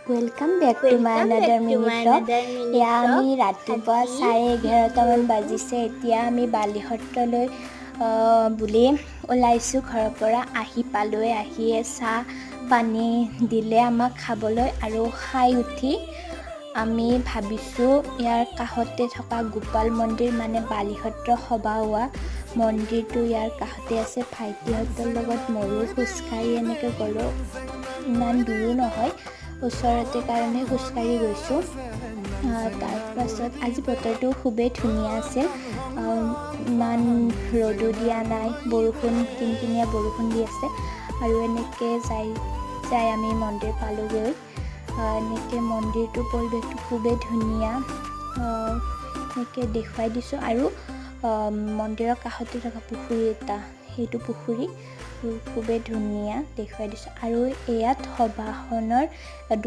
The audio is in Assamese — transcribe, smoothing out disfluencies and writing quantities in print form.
Welcome back to my another mini vlog. এয়া আমি ৰাতিপুৱা 11:30মান বাজিছে এতিয়া আমি বালিহট্টলৈ বুলি ওলাইছো ঘৰৰ পৰা আহি পালৈ আহিয়ে চাহ পানী দিলে আমাক খাবলৈ আৰু খাই উঠি আমি ভাবিছো ইয়াৰ কাষতে থকা গোপাল মন্দিৰ মানে বালিহট্ট সভা হোৱা মন্দিৰটো ইয়াৰ কাষতে আছে ভাইটিহঁতৰ লগত ময়ো খোজকাঢ়ি এনেকৈ গ'লো ইমান দূৰো নহয় ওচৰতে কাৰণে খোজকাঢ়ি গৈছোঁ তাৰ পাছত আজি বতৰটো খুবেই ধুনীয়া আছিল ইমান ৰ'দো দিয়া নাই বৰষুণ কিনকিনীয়া বৰষুণ দি আছে আৰু এনেকৈ যাই আমি মন্দিৰ পালোগৈ এনেকৈ মন্দিৰটোৰ পৰিৱেশটো খুবেই ধুনীয়া এনেকৈ দেখুৱাই দিছোঁ আৰু মন্দিৰৰ কাষতে থকা পুখুৰী এটা সেইটো পুখুৰী খুবেই ধুনীয়া দেখুৱাই দিছোঁ আৰু ইয়াত সভাখনৰ